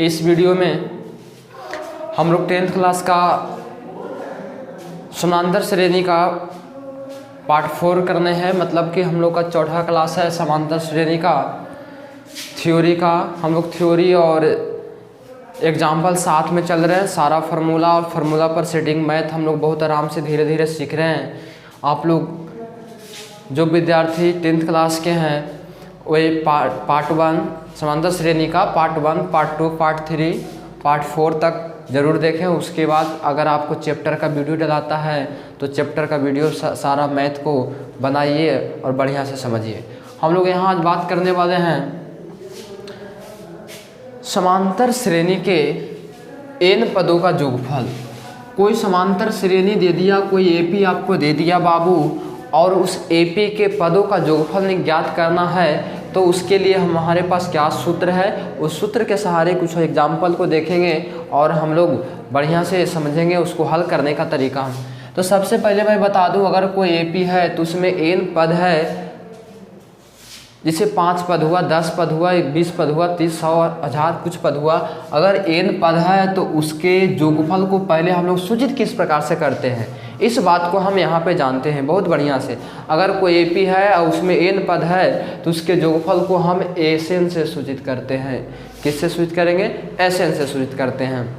इस वीडियो में हम लोग 10th क्लास का समांतर श्रेणी का पार्ट 4 करने हैं। मतलब कि हम लोग का चौथा क्लास है समांतर श्रेणी का थ्योरी का। हम लोग थ्योरी और एग्जाम्पल साथ में चल रहे हैं। सारा फार्मूला और फार्मूला पर सेटिंग मैथ हम लोग बहुत आराम से धीरे धीरे सीख रहे हैं। आप लोग जो विद्यार्थी 10th क्लास के हैं वे पार्ट 1 समांतर श्रेणी का पार्ट 1, पार्ट 2, पार्ट 3, पार्ट 4 तक ज़रूर देखें। उसके बाद अगर आपको चैप्टर का वीडियो डलाता है तो चैप्टर का वीडियो सारा मैथ को बनाइए और बढ़िया से समझिए। हम लोग यहाँ आज बात करने वाले हैं समांतर श्रेणी के n पदों का जोगफल। कोई समांतर श्रेणी दे दिया, कोई एपी आपको दे दिया बाबू, और उस एपी के पदों का जोगफल ज्ञात करना है तो उसके लिए हमारे पास क्या सूत्र है, उस सूत्र के सहारे कुछ एग्जाम्पल को देखेंगे और हम लोग बढ़िया से समझेंगे उसको हल करने का तरीका। तो सबसे पहले मैं बता दूं, अगर कोई एपी है तो उसमें n पद है, जिसे 5 पद हुआ, 10 पद हुआ, 20 पद हुआ, 30, 100, 1000 कुछ पद हुआ। अगर n पद है तो उसके जोगफल को पहले हम लोग सूचित किस प्रकार से करते हैं, इस बात को हम यहाँ पे जानते हैं बहुत बढ़िया से। अगर कोई एपी है और उसमें n पद है तो उसके जोगफल को हम Sn से सूचित करते हैं। किससे सूचित करेंगे? Sn से सूचित करते हैं।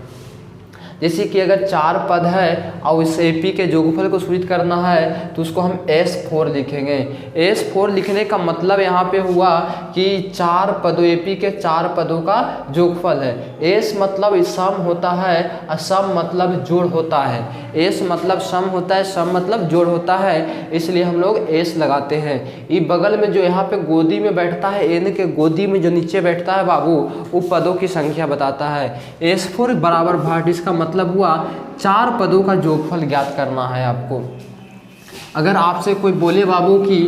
जैसे कि अगर 4 पद है और इस एपी के जोगफल को सूचित करना है तो उसको हम S4 लिखेंगे। S4 लिखने का मतलब यहाँ पे हुआ कि 4 पदों, एपी के 4 पदों का जोगफल है। S मतलब सम होता है और सम मतलब जोड़ होता है। S मतलब सम होता है, सम मतलब जोड़ होता है, इसलिए हम लोग S लगाते हैं। ये बगल में जो यहाँ पे गोदी में बैठता है, n के गोदी में जो नीचे बैठता है बाबू, वो पदों की संख्या बताता है। S4 बराबर भाट, इसका मतलब हुआ 4 पदों का जोगफल ज्ञात करना है आपको। अगर आपसे कोई बोले बाबू कि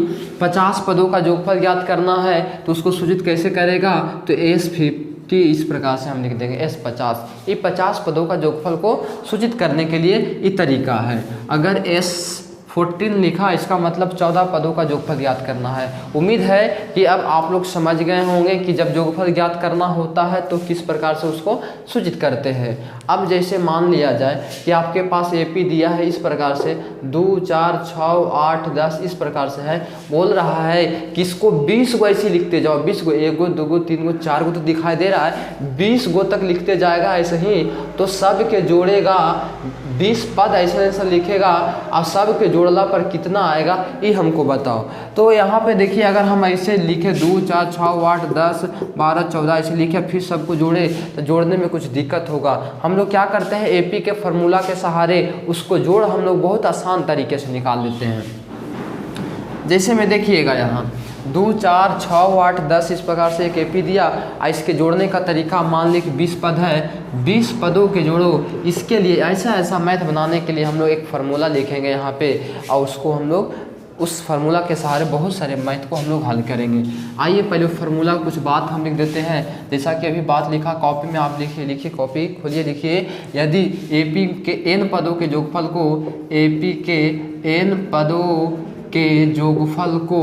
50 पदों का जोगफल ज्ञात करना है तो उसको सूचित कैसे करेगा, तो S50 इस प्रकार से हम लिख देंगे S50। ये 50 पदों का जोगफल को सूचित करने के लिए ये तरीका है। अगर S14 लिखा, इसका मतलब 14 पदों का जोगफल ज्ञात करना है। उम्मीद है कि अब आप लोग समझ गए होंगे कि जब जोगफल ज्ञात करना होता है तो किस प्रकार से उसको सूचित करते हैं। अब जैसे मान लिया जाए कि आपके पास एपी दिया है इस प्रकार से 2, 4, 6, 8, 10 इस प्रकार से है। बोल रहा है कि इसको 20 गो ऐसे लिखते जाओ, 20 गो, 1 गो, 2 गो, 3 गो, 4 गो तो दिखाई दे रहा है, 20 गो तक लिखते जाएगा ऐसे ही। तो सब के जोड़ेगा 20 पद ऐसा लिखेगा और सब के जोड़ला पर कितना आएगा ये हमको बताओ। तो यहाँ पे देखिए, अगर हम ऐसे लिखे 2, 4, 6, 8, 10, 12, 14 ऐसे लिखे फिर सबको जोड़े तो जोड़ने में कुछ दिक्कत होगा। हम लोग क्या करते हैं, एपी के फार्मूला के सहारे उसको जोड़ हम लोग बहुत आसान तरीके से निकाल लेते हैं। जैसे में देखिएगा यहाँ 2, 4, 6, 8, 10 इस प्रकार से एक एपी दिया और इसके जोड़ने का तरीका मान ली कि 20 पद है, 20 पदों के जोड़ो। इसके लिए ऐसा मैथ बनाने के लिए हम लोग एक फार्मूला लिखेंगे यहाँ पे और उसको हम लोग उस फार्मूला के सहारे बहुत सारे मैथ को हम लोग हल करेंगे। आइए पहले फार्मूला कुछ बात हम लिख देते हैं। जैसा कि अभी बात लिखा कॉपी में आप लिखिए, कॉपी खोलिए, लिखिए। यदि एपी के n पदों के जोगफल को, एपी के n पदों के जोगफल को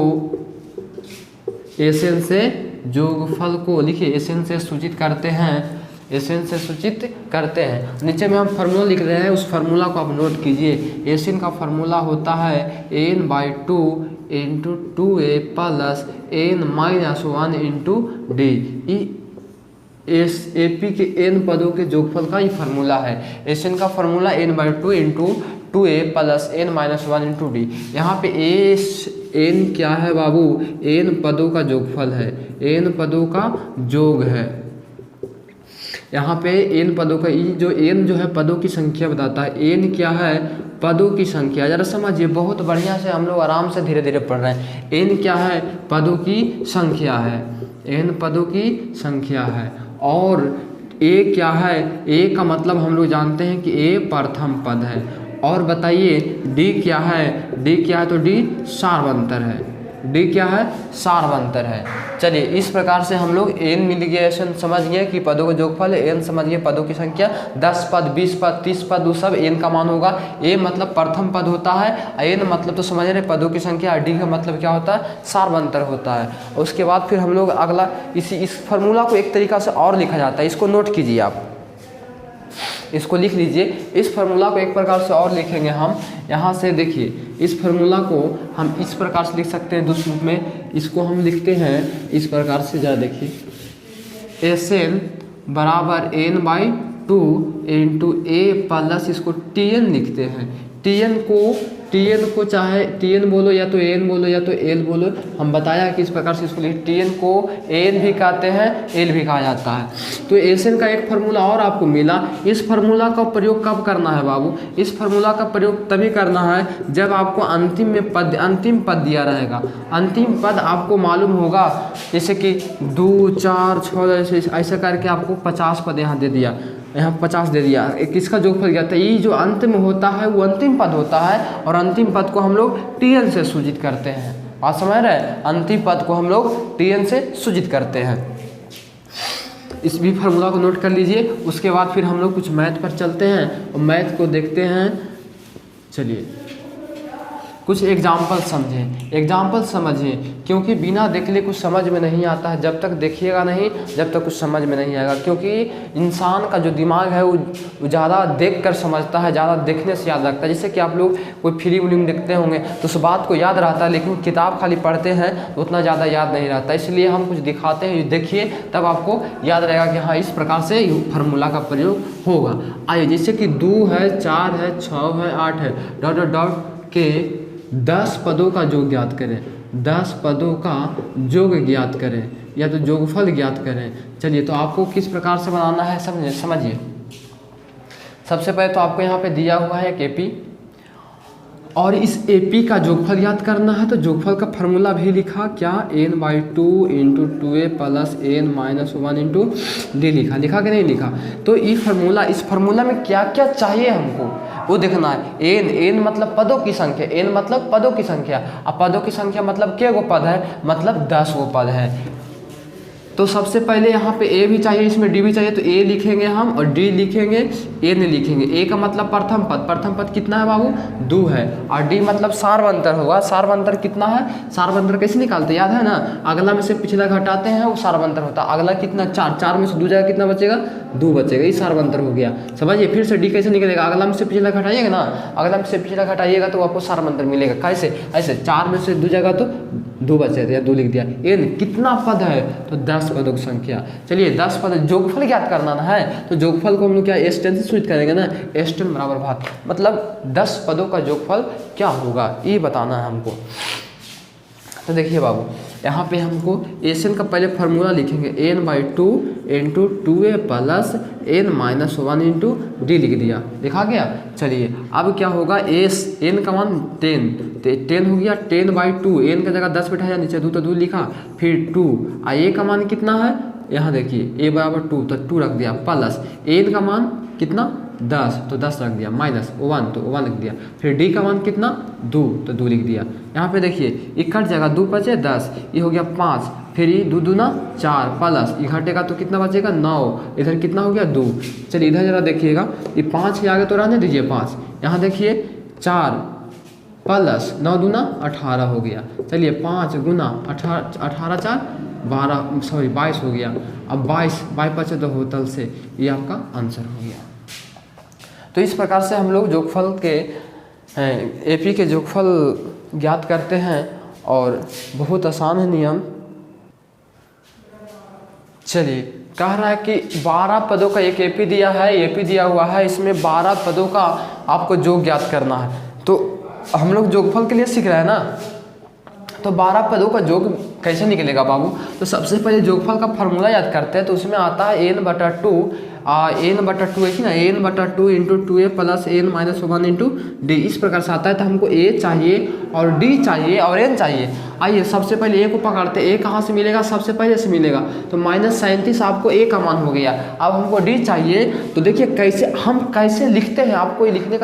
Sn से जोगफल को लिखिए, Sn से सूचित करते हैं, Sn से सूचित करते हैं। नीचे में हम फार्मूला लिख रहे हैं, उस फार्मूला को आप नोट कीजिए। Sn का फार्मूला होता है n/2 × 2a + n-1 × d। AP के n पदों के जोगफल का ये फार्मूला है। Sn का formula n/2 × 2a + n-1 × d। यहाँ पे n क्या है बाबू, n पदों का जोगफल है, n पदों का जोग है। यहाँ पे n पदों का, जो n जो है पदों की संख्या बताता है। n क्या है, पदों की संख्या। जरा समझिए, बहुत बढ़िया से हम लोग आराम से धीरे धीरे पढ़ रहे हैं। n क्या है, पदों की संख्या है, n पदों की संख्या है। और a क्या है, a का मतलब हम लोग जानते हैं कि a प्रथम पद है। और बताइए d क्या है, d क्या है, तो d सार्वंतर है। डी क्या है, सार्वंतर है। चलिए इस प्रकार से हम लोग एन मिलिगेशन समझ गए कि पदों का जोगफल है, एन समझ गए पदों की संख्या, 10 पद 20 पद 30 पद वो सब एन का मान होगा। ए मतलब प्रथम पद होता है, एन मतलब तो समझ रहे पदों की संख्या, डी का मतलब क्या होता है, सार्वंतर होता है। उसके बाद फिर हम लोग अगला इस फार्मूला को एक तरीका से और लिखा जाता है, इसको नोट कीजिए आप, इसको लिख लीजिए। इस फार्मूला को एक प्रकार से और लिखेंगे हम, यहाँ से देखिए इस फार्मूला को हम इस प्रकार से लिख सकते हैं दूसरे रूप में, इसको हम लिखते हैं इस प्रकार से, जरा देखिए Sn बराबर n/2 इंटू ए प्लस इसको Tn लिखते हैं। Tn को चाहे Tn बोलो या तो N बोलो या तो L बोलो, हम बताया कि इस प्रकार से इसको लिख, Tn को N भी कहते हैं L भी कहा जाता है। तो Sn का एक फार्मूला और आपको मिला। इस फार्मूला का प्रयोग कब करना है बाबू, इस फार्मूला का प्रयोग तभी करना है जब आपको अंतिम पद दिया रहेगा। अंतिम पद आपको मालूम होगा, जैसे कि 2 4 6 ऐसे करके आपको 50 पद यहाँ दे दिया, यहाँ 50 दे दिया, किसका जोगफल गया था, ये जो अंत में होता है वो अंतिम पद होता है, और अंतिम पद को हम लोग Tn से सूचित करते हैं। बात समझ रहे हैं, अंतिम पद को हम लोग Tn से सूचित करते हैं। इस भी फार्मूला को नोट कर लीजिए। उसके बाद फिर हम लोग कुछ मैथ पर चलते हैं और मैथ को देखते हैं। चलिए कुछ एग्जाम्पल समझें, क्योंकि बिना देखे कुछ समझ में नहीं आता है, जब तक देखिएगा नहीं जब तक कुछ समझ में नहीं आएगा। क्योंकि इंसान का जो दिमाग है वो ज़्यादा देख कर समझता है, ज़्यादा देखने से याद रखता है। जैसे कि आप लोग कोई फिल्म देखते होंगे तो उस बात को याद रहता है, लेकिन किताब खाली पढ़ते हैं तो उतना ज़्यादा याद नहीं रहता। इसलिए हम कुछ दिखाते हैं, देखिए तब आपको याद रहेगा कि हाँ इस प्रकार से फार्मूला का प्रयोग होगा। आइए, जैसे कि 2 है 4 है 6 है 8 है, डॉट डॉट डॉट के 10 पदों का योग ज्ञात करें, 10 पदों का योग ज्ञात करें या तो योगफल ज्ञात करें। चलिए तो आपको किस प्रकार से बनाना है समझिए। सबसे पहले तो आपको यहाँ पे दिया हुआ है एक एपी, और इस एपी का योगफल ज्ञात करना है। तो योगफल का फार्मूला भी लिखा, क्या, n/2 into 2a plus n-1 into D लिखा कि नहीं लिखा। तो इस फार्मूला में क्या क्या चाहिए हमको वो देखना है। n मतलब पदों की संख्या, n मतलब पदों की संख्या, अब पदों की संख्या मतलब क्या गो पद है, मतलब 10 गो पद है। तो सबसे पहले यहाँ पे a भी चाहिए, इसमें d भी चाहिए, तो a लिखेंगे हम और d लिखेंगे, n लिखेंगे। a का मतलब प्रथम पद कितना है बाबू, 2 है, और d मतलब सार्वंतर होगा। सार्वंतर कितना है, सार्वंतर कैसे निकालते याद है ना, अगला में से पिछला घटाते हैं वो सार्वंतर होता है। अगला कितना, 4 में से 2 जाएगा, कितना बचेगा, 2 बचेगा, ये सार्वंतर हो गया। समझिए, फिर से d कैसे निकलेगा, अगला में से पिछला घटाइएगा ना, अगला में से पिछला घटाइएगा तो आपको सार्वंतर मिलेगा। कैसे, ऐसे 4 में से 2 जाएगा तो 2 बचेगा, 2 लिख दिया। n कितना पद है, तो 10 पदों की संख्या। चलिए 10 पद, जोगफल ज्ञात करना है, तो जोगफल को हम लोग क्या S10 से सूचित करेंगे ना, S10 बराबर भाग, मतलब 10 पदों का जोगफल क्या होगा ये बताना है हमको। तो देखिए बाबू, यहाँ पे हमको Sn का पहले फार्मूला लिखेंगे, n/2 into 2a plus n-1 into D लिख दिया, लिखा गया। चलिए अब क्या होगा, n का मान 10 हो गया, 10/2, n का जगह 10 बैठाया, नीचे 2 तो 2 लिखा, फिर 2, a का मान कितना है, यहाँ देखिए a बराबर 2 तो 2 रख दिया, प्लस n का मान कितना 10 तो 10 रख दिया, माइनस 1 तो 1 लिख दिया, फिर d का मान कितना 2 तो 2 लिख दिया। यहाँ पे देखिए इकट्ठ जगह 2 बचे 10, ये हो गया 5, फिर ये 2 दूना 4 प्लस ये घटेगा तो कितना बचेगा 9, इधर कितना हो गया 2। चलिए इधर जरा देखिएगा, ये 5 के आगे तो रहने दीजिए 5, यहाँ देखिए 4 प्लस 9 दूना 18 हो गया। चलिए 5 गुना 18 4 22 हो गया। अब 22 बचे तो होतल से, ये आपका आंसर हो गया। तो इस प्रकार से हम लोग जोगफल के एपी के जोगफल ज्ञात करते हैं, और बहुत आसान है नियम। चलिए कह रहा है कि 12 पदों का एक एपी दिया है, एपी दिया हुआ है, इसमें 12 पदों का आपको जोग ज्ञात करना है। तो हम लोग जोगफल के लिए सीख रहे हैं ना, तो 12 पदों का जोग कैसे निकलेगा बाबू, तो सबसे पहले योगफल का फॉर्मूला याद करते हैं, तो उसमें आता है n/2 n/2 है ना, n/2 into 2a plus n-1 into D, इस प्रकार से आता है। तो हमको a चाहिए और d चाहिए और n चाहिए। आइए सबसे पहले a को पकड़ते, a कहाँ से मिलेगा, सबसे पहले से मिलेगा, तो -37 आपको a का मान हो गया। अब हमको d चाहिए, तो देखिए कैसे लिखते हैं, आपको लिखने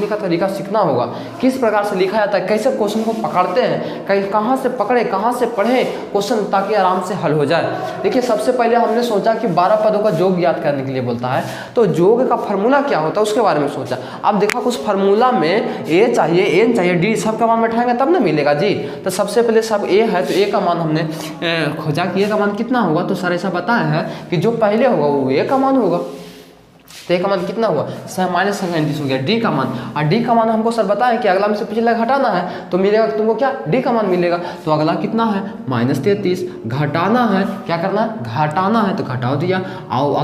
का तरीका सीखना होगा, किस प्रकार से लिखा जाता है, कैसे क्वेश्चन को पकड़ते हैं, कहाँ से पकड़े कहाँ से पढ़े क्वेश्चन, ताकि आराम से हल हो जाए। देखिए सबसे पहले हमने सोचा कि 12 पदों का योग याद करने के लिए बोलता है, तो योग का फार्मूला क्या होता है उसके बारे में सोचा। अब देखा उस फार्मूला में a चाहिए, n चाहिए, d सब का मान बैठाएंगे तब ना मिलेगा जी। तो सबसे पहले सब a है, तो a का मान हमने खोजा कि a का मान कितना होगा, तो सर ऐसा बताया है कि जो पहले होगा वो a का मान होगा। तो a का मान कितना हुआ, -37 हो गया। d का मान, और d का मान हमको सर बताएं कि अगला में से पिछला घटाना है, तो मिलेगा तुमको क्या, d का मान मिलेगा। तो अगला कितना है, -33, घटाना है, क्या करना है, घटाना है, तो घटाओ दिया। और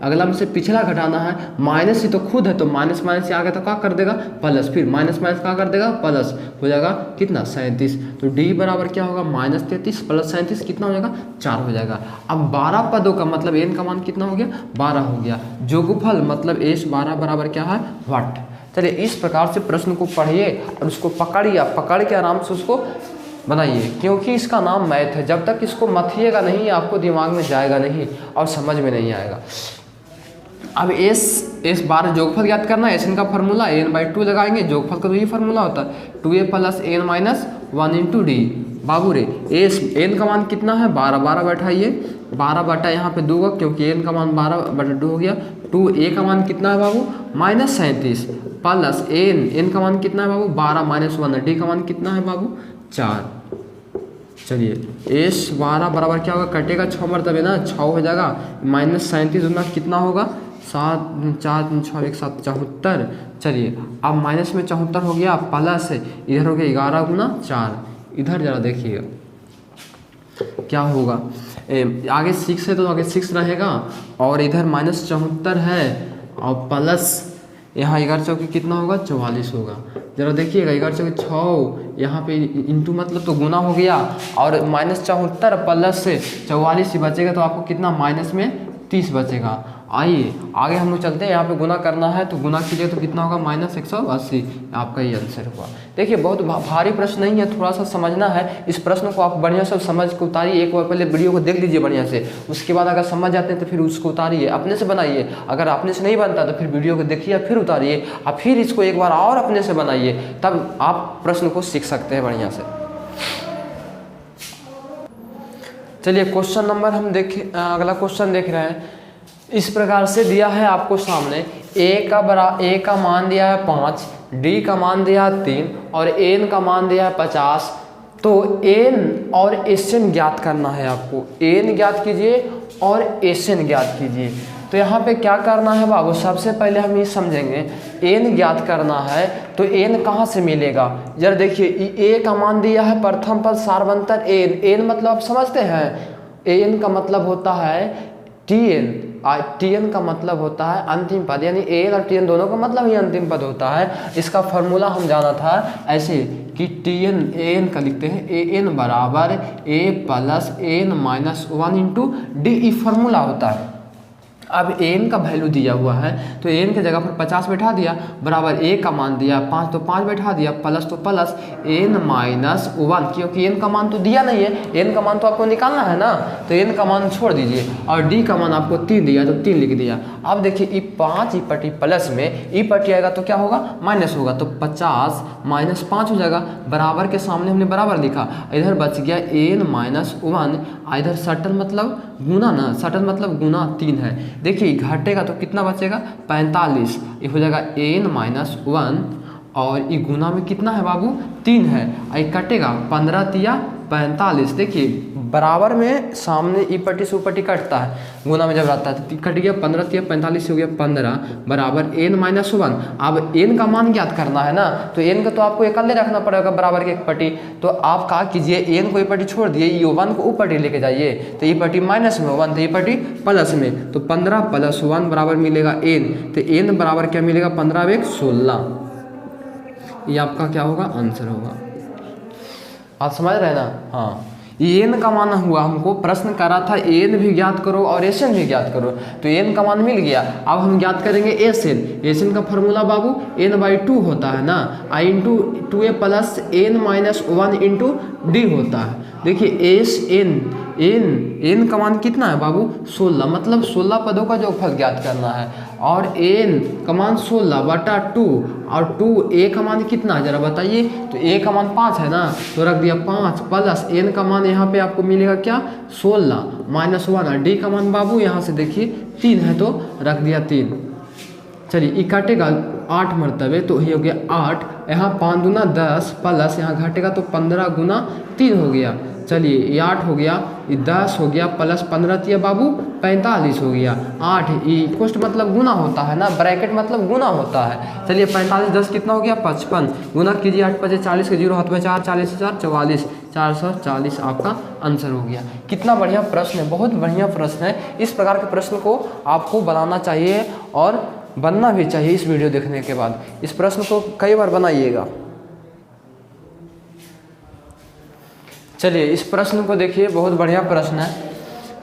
अगला में से पिछला घटाना है, माइनस ही तो खुद है, तो माइनस से आ गया तो क्या कर देगा, प्लस, फिर माइनस क्या कर देगा, प्लस हो जाएगा कितना, 37। तो d बराबर क्या होगा, -33 प्लस 37 कितना हो जाएगा, 4 हो जाएगा। अब 12 पदों का मतलब n का मान कितना हो गया, 12 हो गया। योगफल मतलब s 12 बराबर क्या है, वाट। चलिए इस प्रकार से प्रश्न को पढ़िए और उसको पकड़ के आराम से उसको बनाइए, क्योंकि इसका नाम मैथ है। जब तक इसको मथिएगा नहीं आपको दिमाग में जाएगा नहीं और समझ में नहीं आएगा। अब s 12 योगफल याद करना है, n का फार्मूला n/2 लगाएंगे, योगफल का तो यही फार्मूला होता है 2a plus n-1 into D. बाबू रे n का मान कितना है, 12 बैठाइए, 12 बटा यहाँ पे 2 का, क्योंकि n का मान 12/2 हो गया। 2a का मान कितना है बाबू, -37 प्लस n का मान कितना है बाबू, 12-1, d का मान कितना है बाबू, 4। चलिए s 12 बराबर क्या होगा, कटेगा 6 मरतबे ना, 6 हो जाएगा, -37 गुना कितना होगा, 7 4 6 1 7 74। चलिए अब माइनस में 74 हो गया, प्लस इधर हो गया 11 गुना 4। इधर जरा देखिएगा क्या होगा, आगे 6 है तो आगे 6 रहेगा, और इधर -74 है, और प्लस यहाँ 11 चौकी कितना होगा, 44 होगा। जरा देखिएगा 11 चौकी 6, यहाँ पे इंटू मतलब तो गुना हो गया, और -74 प्लस 44 ही बचेगा, तो आपको कितना माइनस में 30 बचेगा। आइए आगे हम लोग चलते हैं, यहाँ पे गुना करना है, तो गुना कीजिए तो कितना होगा, -180। आपका ये आंसर हुआ। देखिए बहुत भारी प्रश्न नहीं है, थोड़ा सा समझना है। इस प्रश्न को आप बढ़िया से समझ के उतारिए, एक बार पहले वीडियो को देख लीजिए बढ़िया से, उसके बाद अगर समझ जाते हैं तो फिर उसको उतारिए, अपने से बनाइए। अगर अपने से नहीं बनता तो फिर वीडियो को देखिए, फिर उतारिए, और फिर इसको एक बार और अपने से बनाइए, तब आप प्रश्न को सीख सकते हैं बढ़िया से। चलिए क्वेश्चन नंबर हम अगला क्वेश्चन देख रहे हैं। इस प्रकार से दिया है आपको सामने, a का मान दिया है 5, d का मान दिया है 3 और n का मान दिया है 50। तो n और Sn ज्ञात करना है आपको, n ज्ञात कीजिए और Sn ज्ञात कीजिए। तो यहाँ पे क्या करना है बाबू, सबसे पहले हम ये समझेंगे, n ज्ञात करना है तो n कहाँ से मिलेगा। जरा देखिए a का मान दिया है प्रथम पद सार्वंतर n मतलब आप समझते हैं, n का मतलब होता है tn का मतलब होता है अंतिम पद, यानी an और tn दोनों का मतलब ही अंतिम पद होता है। इसका फॉर्मूला हम जाना था ऐसे कि an का लिखते हैं an बराबर a plus n-1 into D, E formula होता है। अब n का वैल्यू दिया हुआ है, तो n की जगह पर 50 बैठा दिया, बराबर a का मान दिया 5 तो 5 बैठा दिया, प्लस तो प्लस n-1, क्योंकि n का मान तो दिया नहीं है, n का मान तो आपको निकालना है ना, तो n का मान छोड़ दीजिए, और d का मान आपको 3 दिया तो 3 लिख दिया। अब देखिए ई 5 ई पट्टी प्लस में ई पट्टी आएगा तो क्या होगा, माइनस होगा, तो 50 -5 हो जाएगा, बराबर के सामने हमने बराबर लिखा, इधर बच गया n-1, इधर सटल मतलब गुना ना, सटल मतलब गुना 3 है। देखिए घटेगा तो कितना बचेगा, 45, ये हो जाएगा n-1, और ये गुना में कितना है बाबू, 3 है, ये कटेगा 15 तिया 45। देखिए बराबर में सामने ई पट्टी से ऊपट्टी कटता है, गुना में जब रहता है तो कट गया, 15 तिया 45 हो गया 15, बराबर n-1। अब n का मान ज्ञात करना है ना, तो n का तो आपको इकल्ले रखना पड़ेगा बराबर के एक पट्टी, तो आप क्या कीजिए, n को ई पट्टी छोड़ दिए, ई 1 को ऊपट्टी लेके जाइए, तो ई पट्टी माइनस में 1 तो ई पट्टी प्लस में, तो 15 + 1 बराबर मिलेगा n, तो n बराबर क्या मिलेगा, 15 × 16। ये आपका क्या होगा, आंसर होगा। आप समझ रहे हैं ना, हाँ एन का मान हुआ, हमको प्रश्न करा था एन भी ज्ञात करो और एसएन भी ज्ञात करो, तो एन का मान मिल गया। अब हम ज्ञात करेंगे एसएन। एसएन का फॉर्मूला बाबू n/2 होता है ना, i into 2a plus n-1 into D होता है। देखिए एस एन का मान कितना है बाबू 16, मतलब 16 पदों का जोगफल ज्ञात करना है। और एन का मान 16/2 और 2a का मान कितना है जरा बताइए, तो a का मान 5 है ना, तो रख दिया 5 प्लस n का मान यहाँ पे आपको मिलेगा क्या 16 -1 और d का मान बाबू यहाँ से देखिए 3 है, तो रख दिया 3। चलिए ये काटेगा 8 मरतबे, तो ये हो गया 8, यहाँ 5 दूना 10 प्लस यहाँ घटेगा तो 15 गुना 3 हो गया। चलिए ये 8 हो गया, ये 10 हो गया प्लस 15 दिया बाबू 45 हो गया। 8 ये कोष्ट मतलब गुना होता है ना, ब्रैकेट मतलब गुना होता है। चलिए 45 10 कितना हो गया 55, गुना कीजिए 8 5 40 के 0 हाथ में 4 40 4 44 440 आपका आंसर हो गया। कितना बढ़िया प्रश्न है, बहुत बढ़िया प्रश्न है। इस प्रकार के प्रश्न को आपको बनाना चाहिए और बनना भी चाहिए। इस वीडियो देखने के बाद इस प्रश्न को कई बार बनाइएगा। चलिए इस प्रश्न को देखिए, बहुत बढ़िया प्रश्न है,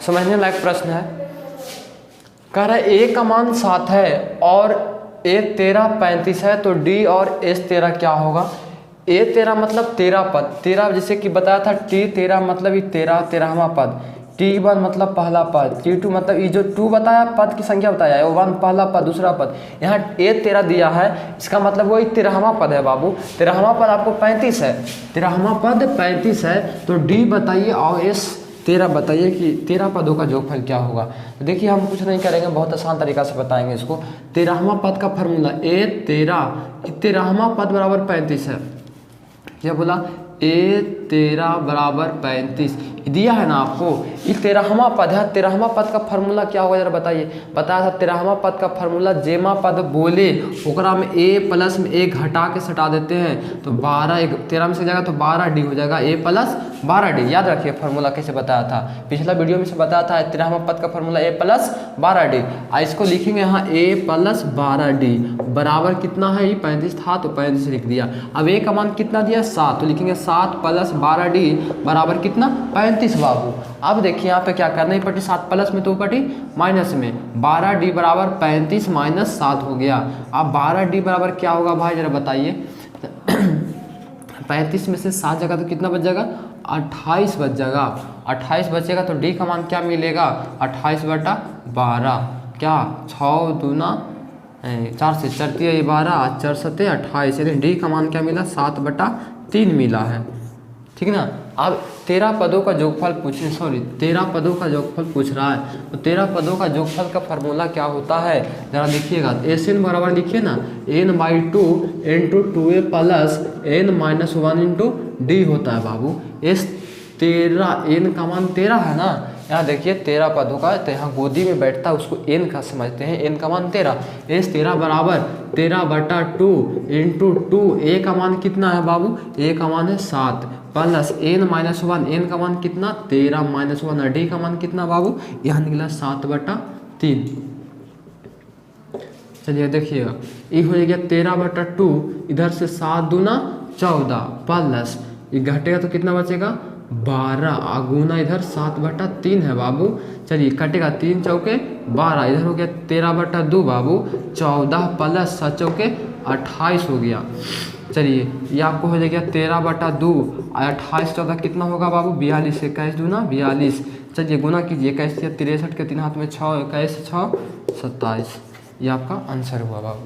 समझने लायक प्रश्न है। कह रहा है ए का मान 7 है और ए 13 35 है, तो डी और एस 13 क्या होगा। ए 13 मतलब 13 पद, 13 जैसे कि बताया था, टी 13 मतलब ये 13वां पद, T1 मतलब पहला पद, T2 मतलब ये जो 2 बताया पद की संख्या बताया है, 1 पहला पद दूसरा पद, यहाँ ए 13 दिया है, इसका मतलब वही 13वां पद है बाबू। 13वां पद आपको 35 है, 13वां पद 35 है, तो डी बताइए और एस 13 बताइए कि 13 पदों का जोगफल क्या होगा। तो देखिए हम कुछ नहीं करेंगे, बहुत आसान तरीका से बताएंगे इसको। 13वां पद का फॉर्मूला ए 13वां पद बराबर 35 है, क्या बोला ए 13 बराबर 35 दिया है ना आपको। ये 13वां पद है, 13वां पद का फॉर्मूला क्या होगा जरा बताइए। बताया था 13वां पद का फॉर्मूला जेमा पद बोले ओकरा में ए प्लस में ए घटा के सटा देते हैं, तो 12 13 में से जाएगा तो 12 डी हो जाएगा, ए प्लस 12 डी। याद रखिए फॉर्मूला कैसे बताया था, पिछला वीडियो में से बताया था 13वां पद का फॉर्मूला ए प्लस 12 डी। इसको लिखेंगे यहाँ ए प्लस 12 डी बराबर कितना है, ये 35 था तो 35 लिख दिया। अब ए का मान कितना दिया 7, तो लिखेंगे 7 प्लस 12 डी बराबर कितना 35 बाबू। अब देखिए यहाँ पे क्या करना है, पटी 7 प्लस में तो पटी माइनस में, 12 डी बराबर 35 माइनस 7 हो गया। अब 12 डी बराबर क्या होगा भाई जरा बताइए। 35 में से 7 जगह तो कितना बच जाएगा 28 बच जाएगा, 28 बचेगा तो डी का मान क्या मिलेगा 28/12, क्या 6 दूना 4 से 4 12 4 7 28, यानी डी का मान क्या मिला 7/3 मिला है, ठीक ना। अब 13 पदों का जोगफल पूछने 13 पदों का जोगफल पूछ रहा है, तो 13 पदों का जोगफल का फॉर्मूला क्या होता है जरा देखिएगा। एस एन बराबर लिखिए ना n/2 into 2a plus n-1 into D होता है बाबू। एस 13 एन का मान 13 है ना, यहाँ देखिए 13 पदों का, तो यहाँ गोदी में बैठता है उसको n का समझते हैं, n का मान 13, एस 13 बराबर 13/2 इंटू 2 a का मान कितना है बाबू, a का मान है 7 प्लस n-1, n का मान कितना 13 -1 और d का मान कितना बाबू, यहाँ निकला 7/3। चलिए देखिएगा ये हो गया 13/2, इधर से 7 दूना 14 प्लस ये घटेगा तो कितना बचेगा 12, गुना इधर 7/3 है बाबू। चलिए कटेगा 3 चौके 12, इधर हो गया 13/2 बाबू, 14 प्लस 7 चौके 28 हो गया। चलिए ये आपको हो जाएगा 13/2 और 28 14 कितना होगा बाबू 42, 21 दूना 42। चलिए गुना कीजिए 21 63 के 3 हाथ में 6, 21 6 27, ये आपका आंसर हुआ बाबू।